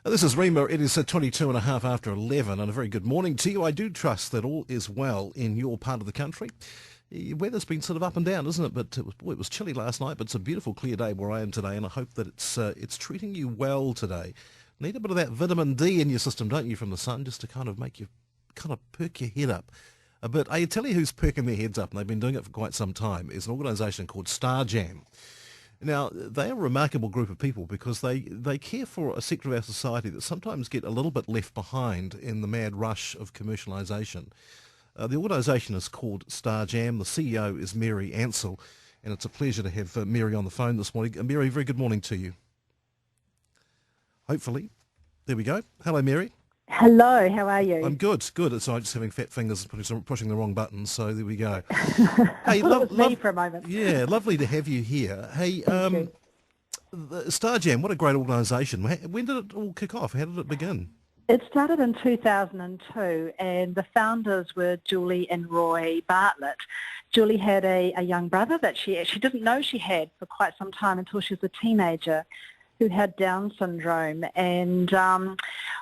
This is Rhema. It is 22 and a half after 11, and a very good morning to you. I do trust that all is well in your part of the country. The weather's been sort of up and down, isn't it? But it was chilly last night, but it's a beautiful, clear day where I am today, and I hope that it's treating you well today. Need a bit of that vitamin D in your system, don't you, from the sun, just to kind of make you kind of perk your head up. But I tell you who's perking their heads up, and they've been doing it for quite some time, is an organisation called StarJam. Now, they are a remarkable group of people because they care for a sector of our society that sometimes get a little bit left behind in the mad rush of commercialisation. The organisation is called StarJam. The CEO is Mary Ansell, and it's a pleasure to have Mary on the phone this morning. Mary, very good morning to you. Hopefully. There we go. Hello, Mary. Hello, how are you? I'm good. It's I'm just having fat fingers pushing the wrong buttons, so there we go. Hey, me for a moment. Yeah, lovely to have you here. Hey, StarJam, what a great organisation. When did it all kick off? How did it begin? It started in 2002, and the founders were Julie and Roy Bartlett. Julie had a young brother that she didn't know she had for quite some time until she was a teenager, who had Down syndrome, and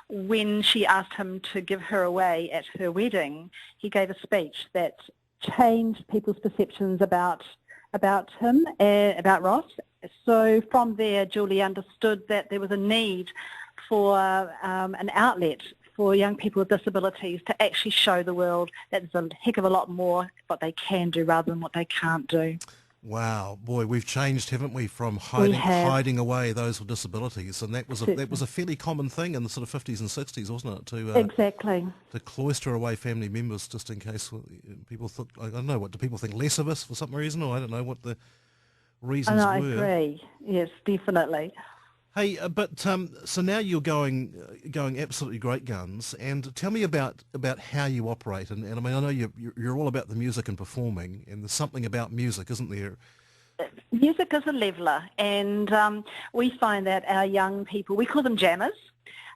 when she asked him to give her away at her wedding, he gave a speech that changed people's perceptions about him, about Ross. So from there, Julie understood that there was a need for an outlet for young people with disabilities to actually show the world that there's a heck of a lot more what they can do rather than what they can't do. Wow, boy, we've changed, haven't we, from hiding away those with disabilities, and that was a fairly common thing in the sort of 50s and 60s, wasn't it? Exactly. To cloister away family members just in case people thought, I don't know, do people think less of us for some reason, or I don't know what the reasons were. I agree. Yes, definitely. Hey, but so now you're going absolutely great guns, and tell me about how you operate. And I mean, I know you're all about the music and performing, and there's something about music, isn't there? Music is a leveller, and we find that our young people, we call them jammers.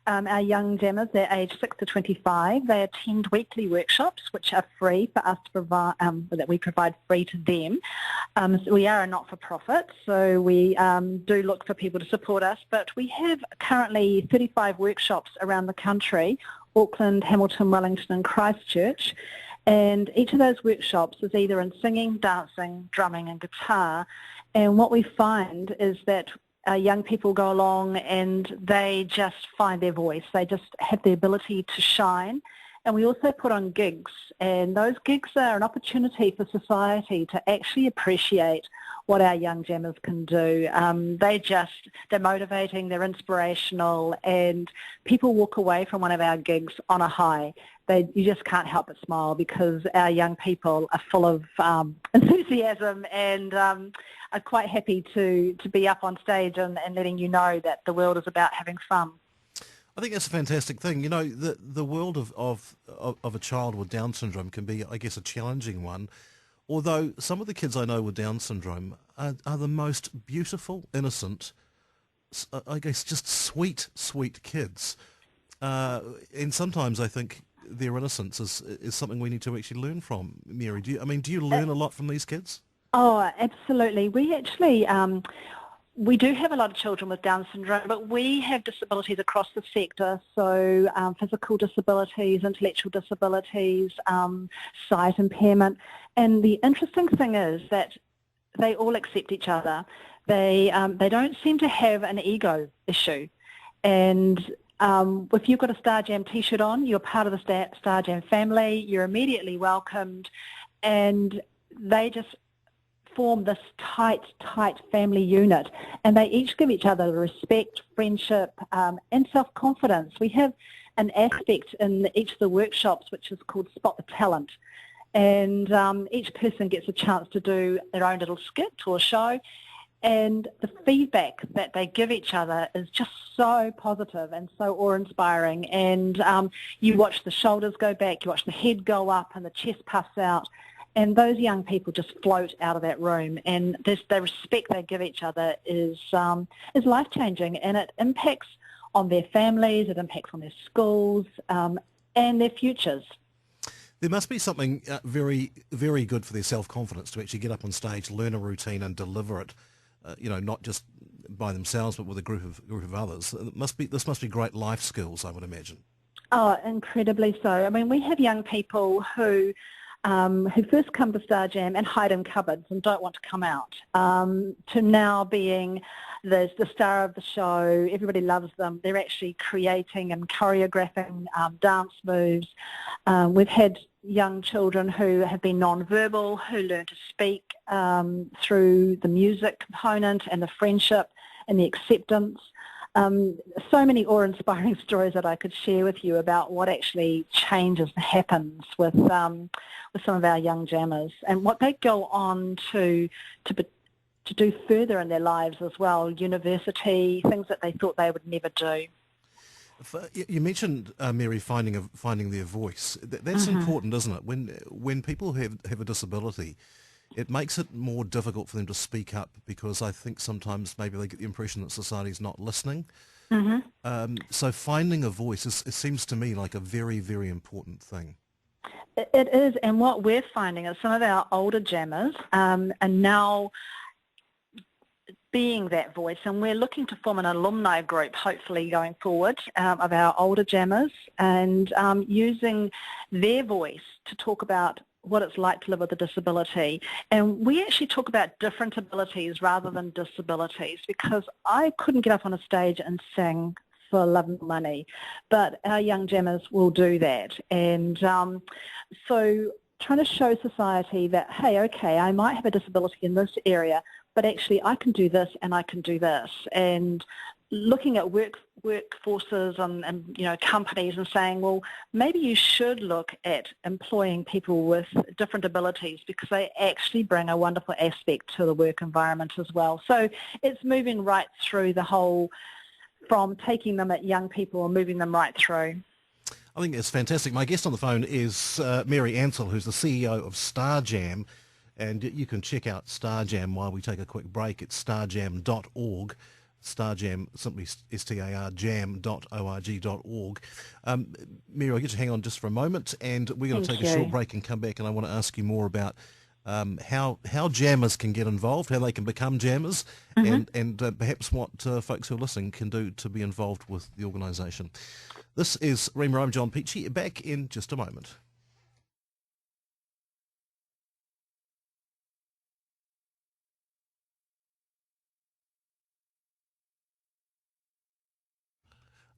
Our young jammers, they're aged 6 to 25. They attend weekly workshops, which are free for us to provide, that we provide free to them. So we are a not-for-profit, so we do look for people to support us. But we have currently 35 workshops around the country, Auckland, Hamilton, Wellington and Christchurch. And each of those workshops is either in singing, dancing, drumming and guitar. And what we find is that young people go along and they just find their voice. They just have the ability to shine. And we also put on gigs, and those gigs are an opportunity for society to actually appreciate what our young jammers can do. They're motivating, they're inspirational, and people walk away from one of our gigs on a high. You just can't help but smile because our young people are full of enthusiasm and are quite happy to be up on stage and letting you know that the world is about having fun. I think that's a fantastic thing. You know, the world of a child with Down syndrome can be, I guess, a challenging one. Although some of the kids I know with Down syndrome are the most beautiful, innocent, I guess, just sweet kids. And sometimes I think their innocence is something we need to actually learn from. Mary, do you learn a lot from these kids? Oh, absolutely. We actually we do have a lot of children with Down syndrome, but we have disabilities across the sector, so physical disabilities, intellectual disabilities, sight impairment. And the interesting thing is that they all accept each other. They don't seem to have an ego issue. And if you've got a StarJam t-shirt on, you're part of the StarJam family, you're immediately welcomed, and they just form this tight family unit, and they each give each other respect, friendship, and self-confidence. We have an aspect in each of the workshops which is called Spot the Talent, and each person gets a chance to do their own little skit or show, and the feedback that they give each other is just so positive and so awe-inspiring, and you watch the shoulders go back, you watch the head go up and the chest puffs out. And those young people just float out of that room, and the respect they give each other is life-changing, and it impacts on their families, it impacts on their schools, and their futures. There must be something very, very good for their self-confidence to actually get up on stage, learn a routine and deliver it not just by themselves, but with a group of others. This must be great life skills, I would imagine. Oh, incredibly so. I mean, we have young people who first come to StarJam and hide in cupboards and don't want to come out, to now being the star of the show. Everybody loves them. They're actually creating and choreographing dance moves. We've had young children who have been non-verbal, who learn to speak through the music component and the friendship and the acceptance. So many awe-inspiring stories that I could share with you about what actually changes and happens with some of our young jammers and what they go on to do further in their lives as well, university, things that they thought they would never do. You mentioned, Mary, finding their voice. That's important, isn't it? When people have a disability, it makes it more difficult for them to speak up because I think sometimes maybe they get the impression that society's not listening. So finding a voice, it seems to me like a very, very important thing. It is, and what we're finding is some of our older jammers are now being that voice, and we're looking to form an alumni group hopefully going forward of our older jammers and using their voice to talk about what it's like to live with a disability. And we actually talk about different abilities rather than disabilities, because I couldn't get up on a stage and sing for love and money, but our young jammers will do that. And so trying to show society that, hey, okay, I might have a disability in this area, but actually I can do this and I can do this. And looking at workforces and companies and saying, well, maybe you should look at employing people with different abilities because they actually bring a wonderful aspect to the work environment as well. So it's moving right through the whole, from taking them at young people and moving them right through. I think it's fantastic. My guest on the phone is Mary Ansell, who's the CEO of StarJam, and you can check out StarJam while we take a quick break. It's starjam.org. StarJam, simply starjam.org.org. Mary, I'll get you to hang on just for a moment, and we're going to take a short break and come back, and I want to ask you more about how jammers can get involved, how they can become jammers, and perhaps what folks who are listening can do to be involved with the organisation. This is Rhema. I'm John Peachy. Back in just a moment.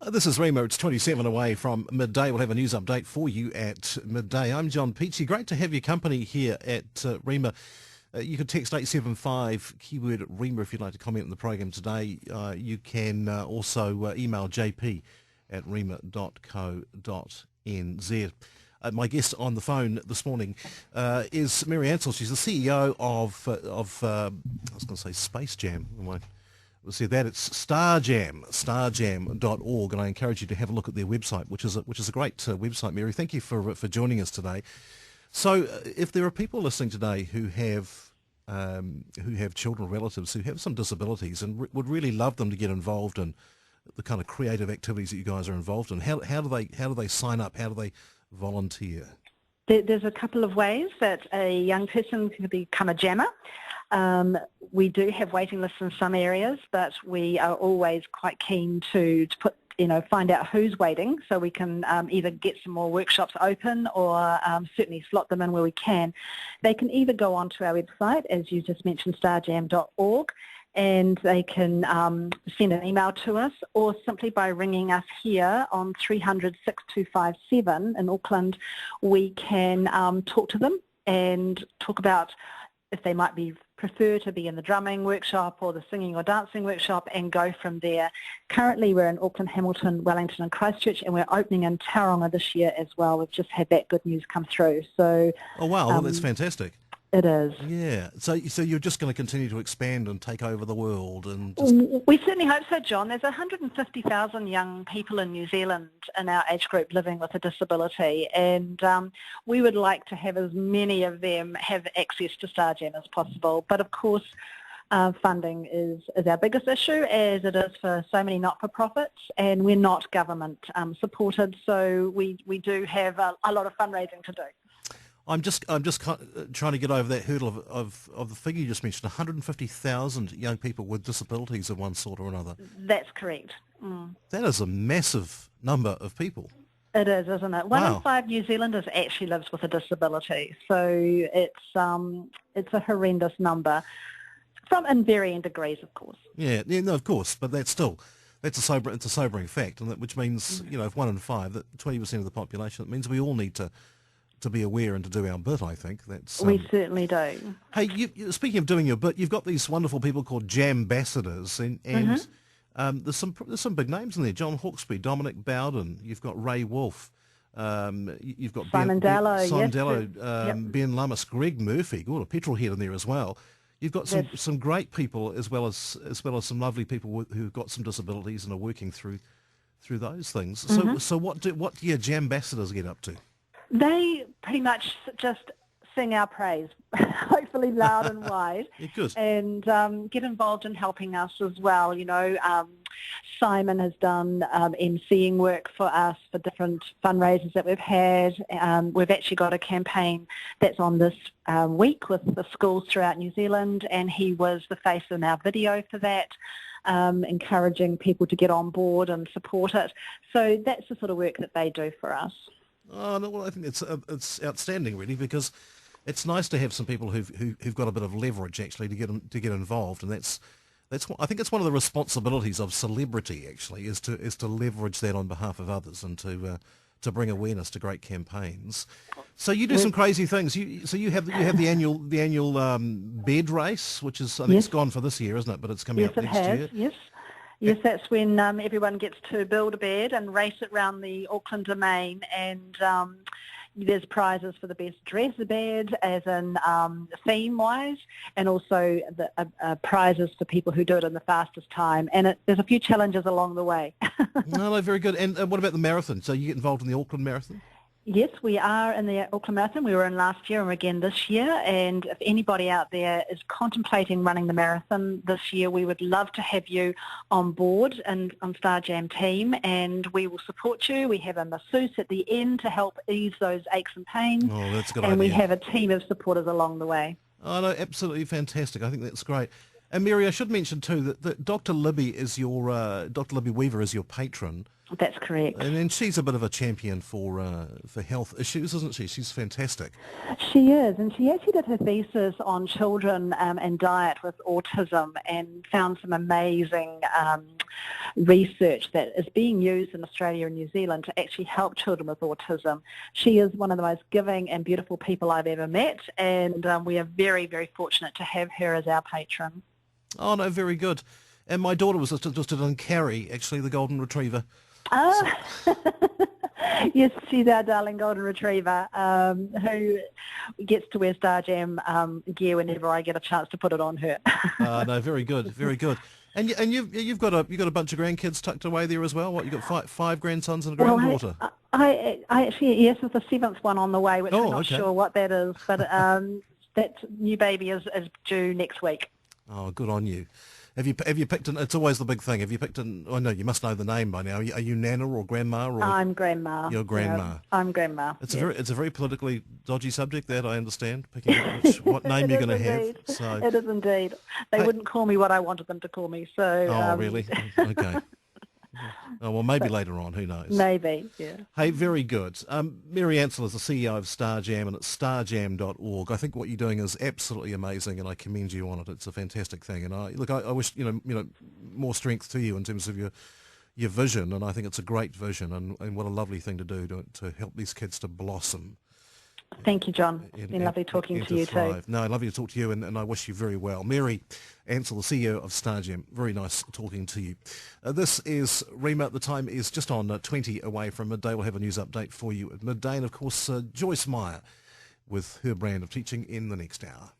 This is Rhema. It's 27 away from midday. We'll have a news update for you at midday. I'm John Peachy. Great to have your company here at Rhema. You can text 875 keyword Rhema if you'd like to comment on the program today. You can also email jp@rhema.co.nz. My guest on the phone this morning is Mary Ansell. She's the CEO of I was going to say Space Jam. We'll see that it's StarJam, starjam.org, and I encourage you to have a look at their website, which is a great website. Mary, thank you for joining us today. So, if there are people listening today who have children, relatives who have some disabilities, and would really love them to get involved in the kind of creative activities that you guys are involved in, how do they sign up? How do they volunteer? There's a couple of ways that a young person can become a jammer. We do have waiting lists in some areas, but we are always quite keen to put, find out who's waiting so we can either get some more workshops open or certainly slot them in where we can. They can either go onto our website, as you just mentioned, starjam.org, and they can send an email to us, or simply by ringing us here on 300 6257 in Auckland, we can talk to them and talk about if they might prefer to be in the drumming workshop or the singing or dancing workshop, and go from there. Currently we're in Auckland, Hamilton, Wellington and Christchurch, and we're opening in Tauranga this year as well. We've just had that good news come through. So, oh wow, well, that's fantastic. It is. Yeah. So you're just going to continue to expand and take over the world, and we certainly hope so, John. There's 150,000 young people in New Zealand in our age group living with a disability, and we would like to have as many of them have access to StarJam as possible. But of course, funding is our biggest issue, as it is for so many not-for-profits, and we're not government supported, so we do have a lot of fundraising to do. trying to get over that hurdle of the figure you just mentioned, 150,000 young people with disabilities of one sort or another. That's correct. Mm. That is a massive number of people. It is, isn't it? One Wow. in 5 New Zealanders actually lives with a disability, so it's a horrendous number, in varying degrees, of course. Yeah, no, of course, but it's a sobering fact, and which means if 1 in 5, that 20% of the population, it means we all need to be aware and to do our bit. I think that's we certainly do. Hey, speaking of doing your bit, you've got these wonderful people called Jam ambassadors, and there's some big names in there. John Hawkesby, Dominic Bowden. You've got Ray Wolfe. You've got Simon Dallow, Ben Lummis, Greg Murphy. Got a petrol head in there as well. You've got some great people as well as some lovely people who've got some disabilities and are working through those things. So what do your Jam ambassadors get up to? They pretty much just sing our praise, hopefully loud and wide, Yeah, good. and get involved in helping us as well. Simon has done emceeing work for us for different fundraisers that we've had. We've actually got a campaign that's on this week with the schools throughout New Zealand, and he was the face in our video for that, encouraging people to get on board and support it. So that's the sort of work that they do for us. Oh no, well, I think it's outstanding, really, because it's nice to have some people who've got a bit of leverage actually to get involved, and I think it's one of the responsibilities of celebrity actually is to leverage that on behalf of others and to bring awareness to great campaigns. So you do some crazy things. You have the annual bed race, which is I think it's gone for this year, isn't it? But it's coming up next year. Yes, that's when everyone gets to build a bed and race it around the Auckland Domain, and there's prizes for the best dress bed, as in theme-wise, and also the prizes for people who do it in the fastest time. And there's a few challenges along the way. No, very good. And what about the marathon? So you get involved in the Auckland Marathon? Yes, we are in the Auckland Marathon. We were in last year and we're again this year. And if anybody out there is contemplating running the marathon this year, we would love to have you on board and on StarJam team, and we will support you. We have a masseuse at the end to help ease those aches and pains. Oh, that's a good and idea. We have a team of supporters along the way. Oh, no, absolutely fantastic. I think that's great. And Mary, I should mention too that Dr. Libby Weaver is your patron. That's correct. And then she's a bit of a champion for health issues, isn't she? She's fantastic. She is, and she actually did her thesis on children and diet with autism, and found some amazing research that is being used in Australia and New Zealand to actually help children with autism. She is one of the most giving and beautiful people I've ever met, and we are very, very fortunate to have her as our patron. Oh, no, very good. And my daughter was just in Carrie, actually, the golden retriever. Ah, yes, she's our darling golden retriever who gets to wear StarJam gear whenever I get a chance to put it on her. No, very good, very good. And you've got a bunch of grandkids tucked away there as well. What, you've got five grandsons and a granddaughter? Well, I actually, yes, there's the 7th one on the way, which I'm not sure what that is, but that new baby is due next week. Oh, good on you. Have you picked an? It's always the big thing. Have you picked an? Oh no, you must know the name by now. Are you Nana or Grandma? Or I'm Grandma. You're Grandma. Yeah, I'm Grandma. It's a very politically dodgy subject, that I understand. Picking what name you're going to have. So it is indeed. They wouldn't call me what I wanted them to call me. So. Oh really? Okay. Oh, well, maybe later on. Who knows? Maybe, yeah. Hey, very good. Mary Ansell is the CEO of StarJam, and it's starjam.org. I think what you're doing is absolutely amazing, and I commend you on it. It's a fantastic thing, and I wish more strength to you in terms of your vision, and I think it's a great vision, and what a lovely thing to do to help these kids to blossom. Thank you, John. It's been lovely talking to you too. No, lovely to talk to you, and I wish you very well. Mary Ansell, the CEO of StarJam, very nice talking to you. This is Rhema. The time is just on 20 away from midday. We'll have a news update for you at midday, and of course Joyce Meyer with her brand of teaching in the next hour.